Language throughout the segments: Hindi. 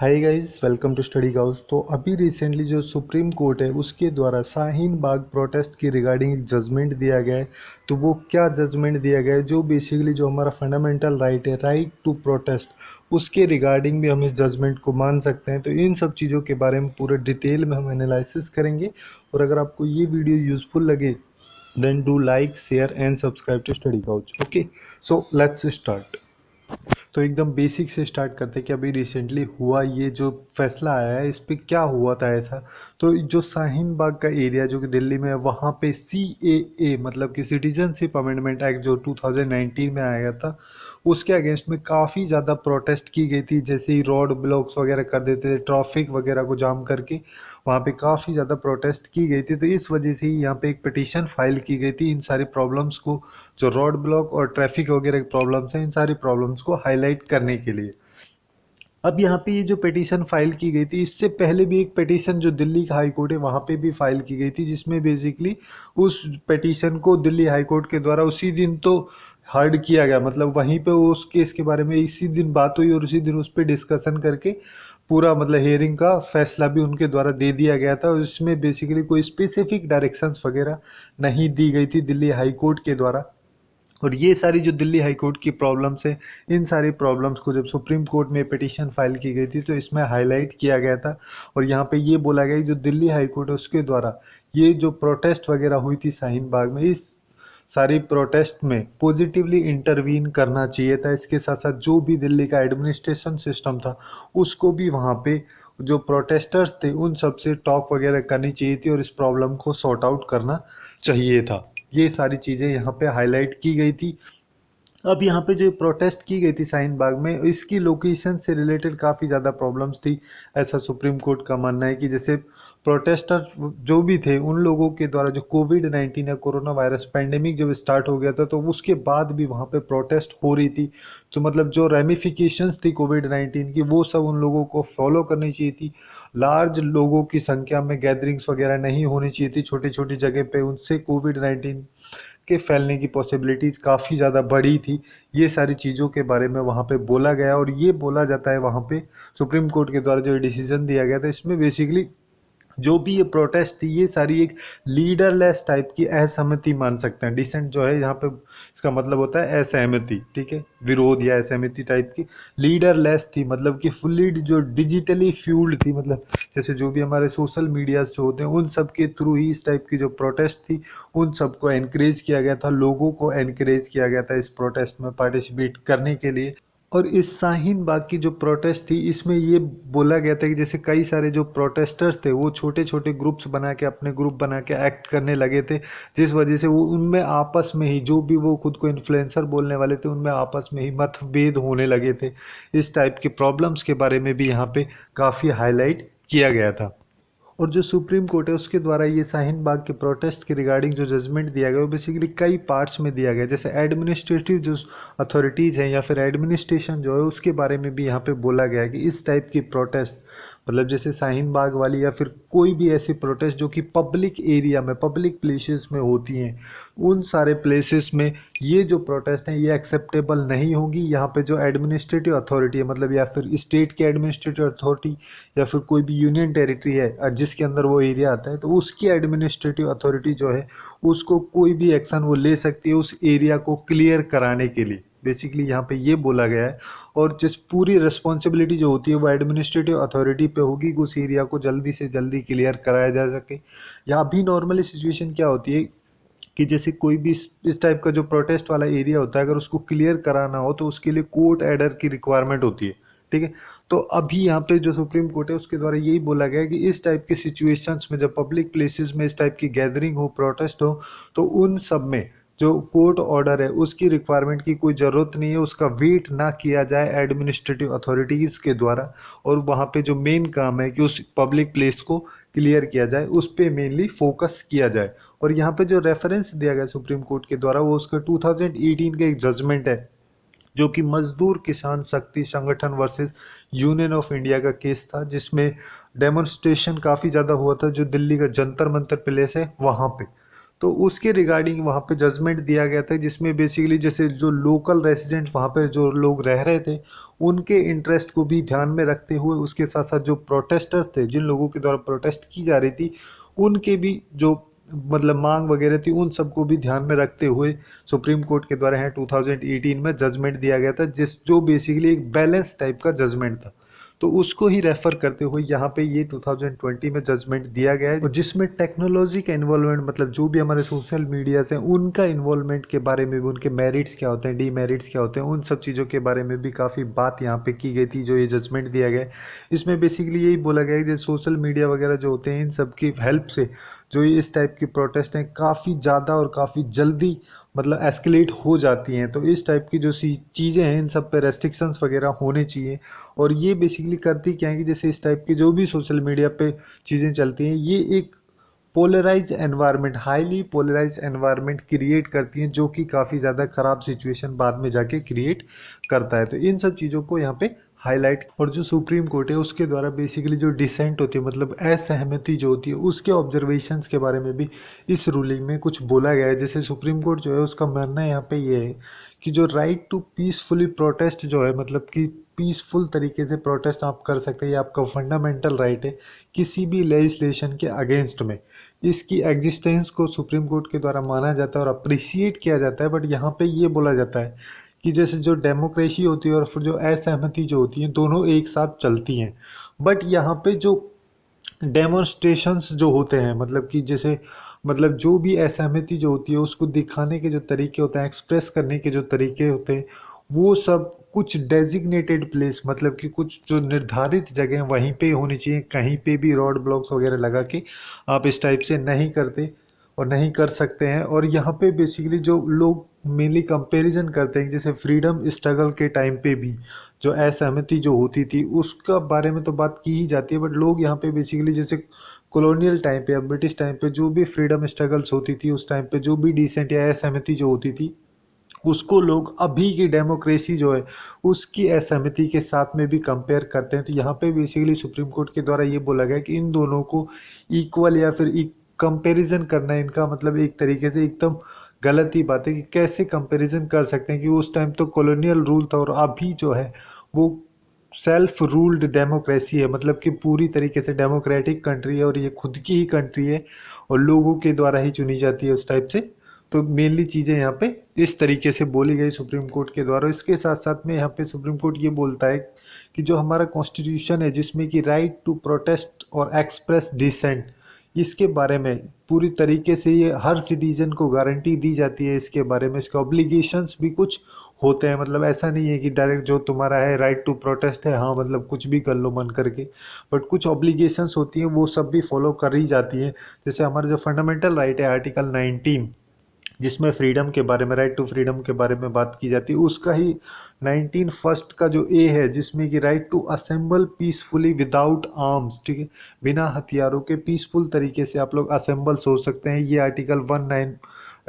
Hi guys, welcome to study house. तो अभी रिसेंटली जो सुप्रीम कोर्ट है उसके द्वारा शाहीन बाग प्रोटेस्ट की रिगार्डिंग एक जजमेंट दिया गया है। तो वो क्या जजमेंट दिया गया है, जो बेसिकली जो हमारा फंडामेंटल राइट है, राइट टू प्रोटेस्ट, उसके रिगार्डिंग भी हम इस जजमेंट को मान सकते हैं। तो इन सब चीज़ों के बारे में पूरे डिटेल में हम एनालिसिस करेंगे। और अगर आपको ये वीडियो यूजफुल लगे then do like, share and subscribe to study house. Okay, so let's start. तो एकदम बेसिक से स्टार्ट करते हैं कि अभी रिसेंटली हुआ ये जो फैसला आया है इस पे क्या हुआ था ऐसा। तो जो शाहीन बाग का एरिया जो कि दिल्ली में है, वहाँ पे CAA मतलब कि सिटीजनशिप अमेंडमेंट एक्ट जो 2019 में आया था, उसके अगेंस्ट में काफ़ी ज़्यादा प्रोटेस्ट की गई थी। जैसे ही रोड ब्लॉक्स वगैरह कर देते थे, ट्रैफिक वगैरह को जाम करके वहाँ पे काफ़ी ज़्यादा प्रोटेस्ट की गई थी। तो इस वजह से ही यहाँ पे एक पिटीशन फाइल की गई थी इन सारी प्रॉब्लम्स को, जो रोड ब्लॉक और ट्रैफिक वगैरह की प्रॉब्लम्स हैं, इन सारी प्रॉब्लम्स को हाईलाइट करने के लिए। अब यहाँ पे ये जो पिटीशन फाइल की गई थी, इससे पहले भी एक पिटीशन जो दिल्ली हाई कोर्ट है वहाँ पे भी फाइल की गई थी, जिसमें बेसिकली उस पिटीशन को दिल्ली हाई कोर्ट के द्वारा उसी दिन तो हर्ड किया गया। मतलब वहीं पे उस केस के बारे में इसी दिन बात हुई और उसी दिन उस पर डिस्कशन करके पूरा मतलब हियरिंग का फैसला भी उनके द्वारा दे दिया गया था। और इसमें बेसिकली कोई स्पेसिफिक डायरेक्शंस वगैरह नहीं दी गई थी दिल्ली हाई कोर्ट के द्वारा। और ये सारी जो दिल्ली हाई कोर्ट की प्रॉब्लम्स है, इन सारी प्रॉब्लम्स को जब सुप्रीम कोर्ट में पिटीशन फाइल की गई थी तो इसमें हाईलाइट किया गया था। और यहाँ पे ये बोला गया कि जो दिल्ली हाई कोर्ट है उसके द्वारा ये जो प्रोटेस्ट वगैरह हुई थी शाहीन बाग में, इस सारी प्रोटेस्ट में पॉजिटिवली इंटरवीन करना चाहिए था। इसके साथ साथ जो भी दिल्ली का एडमिनिस्ट्रेशन सिस्टम था उसको भी वहाँ पे जो प्रोटेस्टर्स थे उन सबसे टॉक वगैरह करनी चाहिए थी और इस प्रॉब्लम को सॉर्ट आउट करना चाहिए था। ये सारी चीज़ें यहाँ पे हाईलाइट की गई थी। अब यहाँ पे जो प्रोटेस्ट की गई थी शाहीन बाग में, इसकी लोकेशन से रिलेटेड काफ़ी ज़्यादा प्रॉब्लम्स थी। ऐसा सुप्रीम कोर्ट का मानना है कि जैसे प्रोटेस्टर जो भी थे उन लोगों के द्वारा जो कोविड-19 या कोरोना वायरस पैंडेमिक जब स्टार्ट हो गया था तो उसके बाद भी वहाँ पे प्रोटेस्ट हो रही थी। तो मतलब जो रेमिफिकेशंस थी कोविड-19 की वो सब उन लोगों को फॉलो करनी चाहिए थी। लार्ज लोगों की संख्या में गैदरिंग्स वगैरह नहीं होनी चाहिए थी छोटी छोटी जगह पे, उनसे कोविड-19 के फैलने की पॉसिबिलिटीज़ काफ़ी ज़्यादा बढ़ी थी। ये सारी चीज़ों के बारे में वहाँ पे बोला गया और ये बोला जाता है वहाँ पे सुप्रीम कोर्ट के द्वारा जो डिसीजन दिया गया था, इसमें बेसिकली जो भी ये प्रोटेस्ट थी ये सारी एक लीडरलेस टाइप की असहमति मान सकते हैं। डिसेंट जो है यहाँ पे इसका मतलब होता है असहमति, ठीक है, विरोध या असहमति टाइप की। लीडरलेस थी मतलब कि फुल्ली जो डिजिटली फ्यूल्ड थी, मतलब जैसे जो भी हमारे सोशल मीडियाज जो होते हैं उन सब के थ्रू ही इस टाइप की जो प्रोटेस्ट थी उन सबको एनकरेज किया गया था, लोगों को एनकरेज किया गया था इस प्रोटेस्ट में पार्टिसिपेट करने के लिए। और इस शाहीन बाग की जो प्रोटेस्ट थी इसमें ये बोला गया था कि जैसे कई सारे जो प्रोटेस्टर्स थे वो छोटे छोटे ग्रुप्स बना के, अपने ग्रुप बना के एक्ट करने लगे थे, जिस वजह से वो उनमें आपस में ही जो भी वो खुद को इन्फ्लुएंसर बोलने वाले थे उनमें आपस में ही मतभेद होने लगे थे। इस टाइप के प्रॉब्लम्स के बारे में भी यहाँ पे काफ़ी हाईलाइट किया गया था। और जो सुप्रीम कोर्ट है उसके द्वारा ये शाहीन बाग के प्रोटेस्ट के रिगार्डिंग जो जजमेंट दिया गया वो बेसिकली कई पार्ट्स में दिया गया। जैसे एडमिनिस्ट्रेटिव जो अथॉरिटीज़ हैं या फिर एडमिनिस्ट्रेशन जो है उसके बारे में भी यहाँ पे बोला गया है कि इस टाइप की प्रोटेस्ट, मतलब जैसे शाहीन बाग वाली या फिर कोई भी ऐसी प्रोटेस्ट जो कि पब्लिक एरिया में, पब्लिक प्लेसेस में होती हैं, उन सारे प्लेसेस में ये जो प्रोटेस्ट हैं ये एक्सेप्टेबल नहीं होंगी। यहाँ पे जो एडमिनिस्ट्रेटिव अथॉरिटी है, मतलब या फिर स्टेट की एडमिनिस्ट्रेटिव अथॉरिटी या फिर कोई भी यूनियन टेरिटरी है जिसके अंदर वो एरिया आता है, तो उसकी एडमिनिस्ट्रेटिव अथॉरिटी जो है उसको कोई भी एक्शन वो ले सकती है उस एरिया को क्लियर कराने के लिए। बेसिकली यहाँ पे ये बोला गया है। और जिस पूरी रिस्पॉन्सिबिलिटी जो होती है वो एडमिनिस्ट्रेटिव अथॉरिटी पे होगी कि उस एरिया को जल्दी से जल्दी क्लियर कराया जा सके। यहाँ भी नॉर्मली सिचुएशन क्या होती है कि जैसे कोई भी इस टाइप का जो प्रोटेस्ट वाला एरिया होता है, अगर उसको क्लियर कराना हो तो उसके लिए कोर्ट एडर की रिक्वायरमेंट होती है, ठीक है। तो अभी यहाँ पे जो सुप्रीम कोर्ट है उसके द्वारा यही बोला गया है कि इस टाइप की सिचुएशंस में जब पब्लिक प्लेसेस में इस टाइप की गैदरिंग हो, प्रोटेस्ट हो, तो उन सब में जो कोर्ट ऑर्डर है उसकी रिक्वायरमेंट की कोई ज़रूरत नहीं है, उसका वेट ना किया जाए एडमिनिस्ट्रेटिव अथॉरिटीज़ के द्वारा। और वहाँ पे जो मेन काम है कि उस पब्लिक प्लेस को क्लियर किया जाए, उस पर मेनली फोकस किया जाए। और यहाँ पे जो रेफरेंस दिया गया सुप्रीम कोर्ट के द्वारा वो उसका 2018 का एक जजमेंट है, जो कि मजदूर किसान शक्ति संगठन वर्सेस यूनियन ऑफ इंडिया का केस था, जिसमें डेमोन्स्ट्रेशन काफ़ी ज़्यादा हुआ था जो दिल्ली का जंतर मंतर प्लेस है वहाँ पे। तो उसके रिगार्डिंग वहाँ पे जजमेंट दिया गया था, जिसमें बेसिकली जैसे जो लोकल रेसिडेंट वहाँ पे जो लोग रह रहे थे उनके इंटरेस्ट को भी ध्यान में रखते हुए, उसके साथ साथ जो प्रोटेस्टर थे जिन लोगों के द्वारा प्रोटेस्ट की जा रही थी उनके भी जो मतलब मांग वगैरह थी उन सबको भी ध्यान में रखते हुए सुप्रीम कोर्ट के द्वारा है 2018 में जजमेंट दिया गया था, जिस जो बेसिकली एक बैलेंस टाइप का जजमेंट था। तो उसको ही रेफर करते हुए यहाँ पे ये 2020 में जजमेंट दिया गया है, और जिसमें टेक्नोलॉजी का इन्वॉल्वमेंट मतलब जो भी हमारे सोशल मीडिया से उनका इन्वॉल्वमेंट के बारे में भी, उनके मेरिट्स क्या होते हैं, डीमेरिट्स क्या होते हैं, उन सब चीज़ों के बारे में भी काफ़ी बात यहाँ पे की गई थी जो ये जजमेंट दिया गया है। इसमें बेसिकली यही बोला गया है कि सोशल मीडिया वगैरह जो होते हैं इन सब की हेल्प से जो ये इस टाइप की प्रोटेस्ट हैं काफ़ी ज़्यादा और काफ़ी जल्दी मतलब एस्केलेट हो जाती हैं। तो इस टाइप की जो सी चीज़ें हैं इन सब पे रेस्ट्रिक्शंस वगैरह होने चाहिए। और ये बेसिकली करती क्या है कि जैसे इस टाइप की जो भी सोशल मीडिया पे चीज़ें चलती हैं ये एक polarise environment, highly polarise environment create करती हैं, जो कि काफ़ी ज़्यादा ख़राब सिचुएशन बाद में जाके क्रिएट करता है। तो इन सब चीज़ों को यहाँ पे हाईलाइट, और जो सुप्रीम कोर्ट है उसके द्वारा बेसिकली जो डिसेंट होती है मतलब असहमति जो होती है उसके ऑब्जर्वेशंस के बारे में भी इस रूलिंग में कुछ बोला गया है। जैसे सुप्रीम कोर्ट जो है उसका मानना यहाँ पे ये है कि जो राइट टू पीसफुली प्रोटेस्ट जो है मतलब कि पीसफुल तरीके से प्रोटेस्ट आप कर सकते हैं, ये आपका फंडामेंटल राइट है किसी भी लेजिस्लेशन के अगेंस्ट में। इसकी एग्जिस्टेंस को सुप्रीम कोर्ट के द्वारा माना जाता है और अप्रिशिएट किया जाता है। बट यहाँ पे ये बोला जाता है कि जैसे जो डेमोक्रेसी होती है और फिर जो असहमति जो होती है दोनों एक साथ चलती हैं। बट यहाँ पे जो डेमोन्स्ट्रेशंस जो होते हैं मतलब कि जैसे मतलब जो भी असहमति जो होती है उसको दिखाने के जो तरीके होते हैं, एक्सप्रेस करने के जो तरीके होते हैं, वो सब कुछ डेजिग्नेटेड प्लेस मतलब कि कुछ जो निर्धारित जगह वहीं पे होनी चाहिए। कहीं पे भी रोड ब्लॉक्स वगैरह लगा के आप इस टाइप से नहीं करते और नहीं कर सकते हैं। और यहाँ पे बेसिकली जो लोग मेनली कंपैरिजन करते हैं जैसे फ्रीडम स्ट्रगल के टाइम पे भी जो असहमति जो होती थी उसका बारे में तो बात की ही जाती है, बट लोग यहाँ पे बेसिकली जैसे कॉलोनियल टाइम पे या ब्रिटिश टाइम पे जो भी फ्रीडम स्ट्रगल्स होती थी उस टाइम पे जो भी डिसेंट या असहमति जो होती थी उसको लोग अभी की डेमोक्रेसी जो है उसकी असहमति के साथ में भी कंपेयर करते हैं। तो यहाँ पे बेसिकली सुप्रीम कोर्ट के द्वारा ये बोला गया कि इन दोनों को इक्वल या फिर कंपैरिजन करना इनका मतलब एक तरीके से एकदम गलत ही बात है कि कैसे कंपैरिजन कर सकते हैं कि उस टाइम तो कॉलोनियल रूल था और अभी जो है वो सेल्फ रूल्ड डेमोक्रेसी है, मतलब कि पूरी तरीके से डेमोक्रेटिक कंट्री है और ये खुद की ही कंट्री है और लोगों के द्वारा ही चुनी जाती है उस टाइप से। तो मेनली चीज़ें यहाँ पे इस तरीके से बोली गई सुप्रीम कोर्ट के द्वारा। इसके साथ साथ में यहाँ पे सुप्रीम कोर्ट ये बोलता है कि जो हमारा कॉन्स्टिट्यूशन है जिसमें कि राइट टू प्रोटेस्ट और एक्सप्रेस डिसेंट, इसके बारे में पूरी तरीके से ये हर सिटीजन को गारंटी दी जाती है। इसके बारे में इसके ऑब्लिगेशंस भी कुछ होते हैं, मतलब ऐसा नहीं है कि डायरेक्ट जो तुम्हारा है राइट टू प्रोटेस्ट है हाँ मतलब कुछ भी कर लो मन करके, बट कुछ ऑब्लिगेशंस होती हैं वो सब भी फॉलो करी जाती हैं। जैसे हमारा जो फंडामेंटल राइट है आर्टिकल 19 जिसमें फ्रीडम के बारे में, राइट टू फ्रीडम के बारे में बात की जाती है, उसका ही 19 फर्स्ट का जो ए है जिसमें कि right to assemble peacefully without arms, ठीक है, बिना हथियारों के पीसफुल तरीके से आप लोग असेंबल्स हो सकते हैं। ये आर्टिकल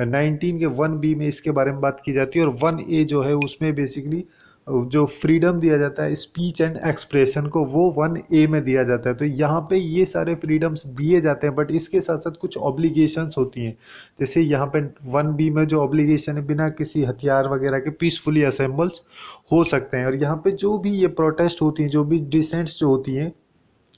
19 के 1 बी में इसके बारे में बात की जाती है। और 1 ए जो है उसमें बेसिकली जो फ्रीडम दिया जाता है स्पीच एंड एक्सप्रेशन को वो 1 ए में दिया जाता है। तो यहाँ पे ये सारे फ्रीडम्स दिए जाते हैं, बट इसके साथ साथ कुछ ऑब्लिगेशंस होती हैं। जैसे यहाँ पे 1 बी में जो ऑब्लिगेशन है बिना किसी हथियार वगैरह के पीसफुली असेंबल्स हो सकते हैं। और यहाँ पे जो भी ये प्रोटेस्ट होती हैं, जो भी डिसेंट्स जो होती हैं,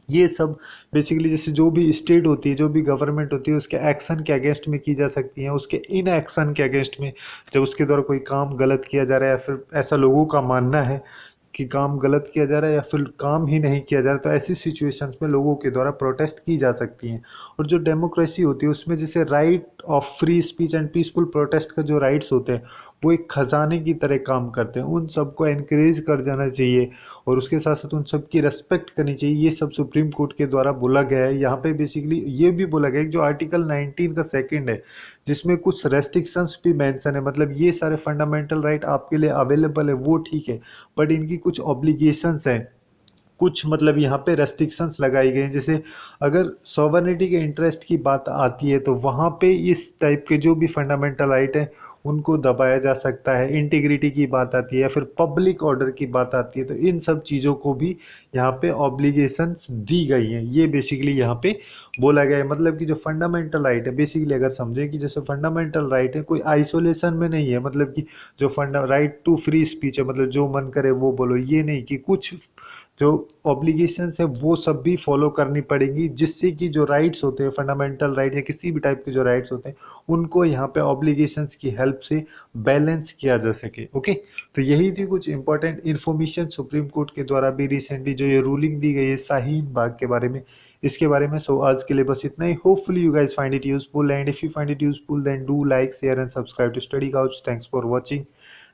ये सब बेसिकली जैसे जो भी स्टेट होती है, जो भी गवर्नमेंट होती है, उसके एक्शन के अगेंस्ट में की जा सकती हैं, उसके इन एक्शन के अगेंस्ट में जब उसके द्वारा कोई काम गलत किया जा रहा है या फिर ऐसा लोगों का मानना है कि काम गलत किया जा रहा है या फिर काम ही नहीं किया जा रहा, तो ऐसी सिचुएशंस में लोगों के द्वारा प्रोटेस्ट की जा सकती हैं। और जो डेमोक्रेसी होती है उसमें जैसे right of free speech and peaceful protest का जो राइट्स होते हैं वो एक खजाने की तरह काम करते हैं, उन सबको एनकरेज कर जाना चाहिए और उसके साथ साथ उन सब की रेस्पेक्ट करनी चाहिए। ये सब सुप्रीम कोर्ट के द्वारा बोला गया है। यहाँ पे बेसिकली ये भी बोला गया है कि जो आर्टिकल 19 का सेकंड है जिसमें कुछ रेस्ट्रिक्शंस भी मेंशन है, मतलब ये सारे फंडामेंटल राइट आपके लिए अवेलेबल है वो ठीक है, बट इनकी कुछ ऑब्लिगेशंस हैं, कुछ मतलब यहाँ पे रेस्ट्रिक्शंस लगाई गई हैं। जैसे अगर सॉवरेनिटी के इंटरेस्ट की बात आती है तो वहाँ पे इस टाइप के जो भी फंडामेंटल राइट है उनको दबाया जा सकता है, इंटीग्रिटी की बात आती है या फिर पब्लिक ऑर्डर की बात आती है, तो इन सब चीज़ों को भी यहाँ पे ऑब्लिगेशंस दी गई हैं। ये बेसिकली यहाँ पे बोला गया है। मतलब कि जो फंडामेंटल राइट है, बेसिकली अगर समझे कि जैसे फंडामेंटल राइट है कोई आइसोलेशन में नहीं है, मतलब कि जो फंडा राइट टू फ्री स्पीच है, मतलब जो मन करे वो बोलो, ये नहीं कि कुछ जो ऑब्लिगेशंस है वो सब भी फॉलो करनी पड़ेगी, जिससे कि जो राइट्स होते हैं, फंडामेंटल राइट या किसी भी टाइप के जो राइट्स होते हैं, उनको यहाँ पे ऑब्लिगेशंस की हेल्प से बैलेंस किया जा सके। ओके, तो यही थी कुछ इंपॉर्टेंट इन्फॉर्मेशन सुप्रीम कोर्ट के द्वारा भी रिसेंटली जो ये रूलिंग दी गई है शाहीन बाग के बारे में, इसके बारे में। सो आज के लिए बस इतना ही। Hopefully you guys find it useful, and if you find it useful then do like share and subscribe to Study Couch. Thanks for watching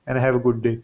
and have a good day.